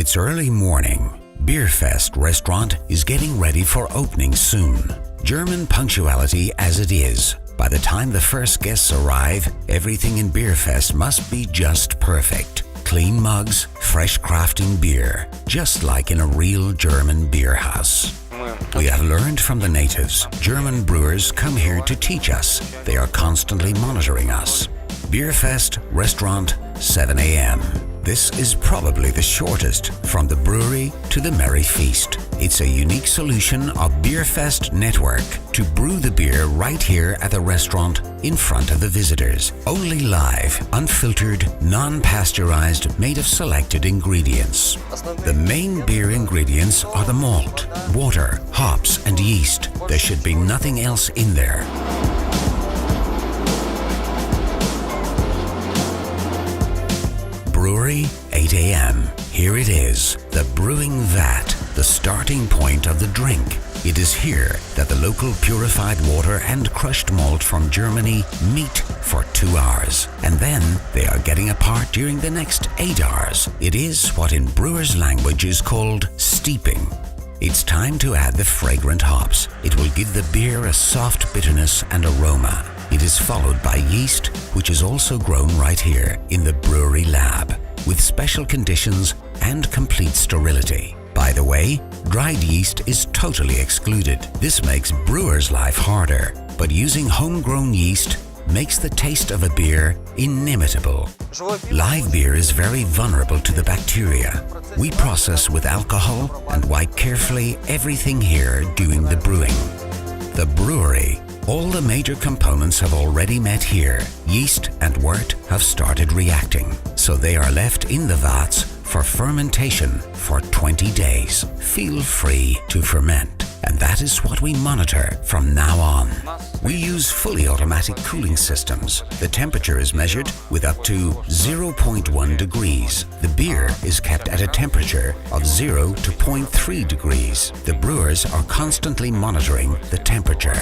It's early morning. BeerFest restaurant is getting ready for opening soon. German punctuality as it is. By the time the first guests arrive, everything in BeerFest must be just perfect. Clean mugs, fresh crafting beer, just like in a real German beer house. We have learned from the natives. German brewers come here to teach us. They are constantly monitoring us. BeerFest restaurant, 7 a.m. This is probably the shortest from the brewery to the merry feast. It's a unique solution of BeerFest network to brew the beer right here at the restaurant in front of the visitors. Only live, unfiltered, non-pasteurized, made of selected ingredients. The main beer ingredients are the malt, water, hops and yeast. There should be nothing else in there. Brewery, 8 a.m. Here it is, the brewing vat, the starting point of the drink. It is here that the local purified water and crushed malt from Germany meet for 2 hours. And then they are getting apart during the next 8 hours. It is what in brewers' language is called steeping. It's time to add the fragrant hops. It will give the beer a soft bitterness and aroma. It is followed by yeast, which is also grown right here in the brewery lab, with special conditions and complete sterility. By the way, dried yeast is totally excluded. This makes brewers' life harder, but using homegrown yeast makes the taste of a beer inimitable. Live beer is very vulnerable to the bacteria. We process with alcohol and wipe carefully everything here doing the brewing. The brewery. All the major components have already met here. Yeast and wort have started reacting, so they are left in the vats for fermentation for 20 days. Feel free to ferment, and that is what we monitor from now on. We use fully automatic cooling systems. The temperature is measured with up to 0.1 degrees. The beer is kept at a temperature of 0 to 0.3 degrees. The brewers are constantly monitoring the temperature.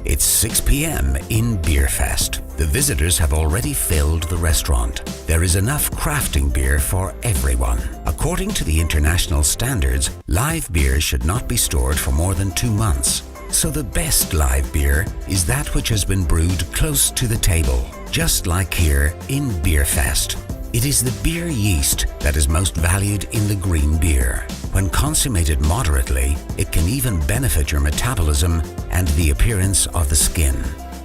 It's 6 p.m. in BeerFest. The visitors have already filled the restaurant. There is enough crafting beer for everyone. According to the international standards, live beer should not be stored for more than 2 months. So the best live beer is that which has been brewed close to the table, just like here in BeerFest. It is the beer yeast that is most valued in the green beer. When consummated moderately, it can even benefit your metabolism and the appearance of the skin.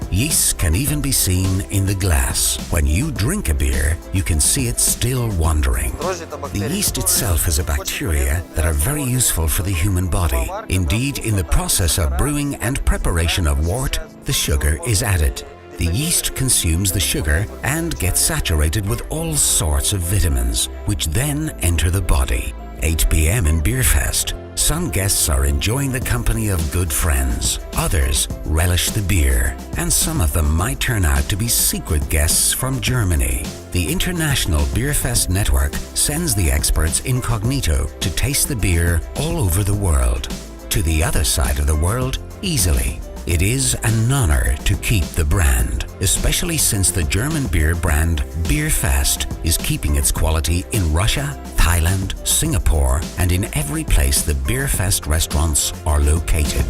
Yeasts can even be seen in the glass. When you drink a beer, you can see it still wandering. The yeast itself is a bacteria that are very useful for the human body. Indeed, in the process of brewing and preparation of wort, the sugar is added. The yeast consumes the sugar and gets saturated with all sorts of vitamins, which then enter the body. 8 p.m. in BeerFest. Some guests are enjoying the company of good friends. Others relish the beer. And some of them might turn out to be secret guests from Germany. The International BeerFest Network sends the experts incognito to taste the beer all over the world. To the other side of the world, easily. It is an honor to keep the brand, especially since the German beer brand BeerFest is keeping its quality in Russia, Thailand, Singapore, and in every place the BeerFest restaurants are located.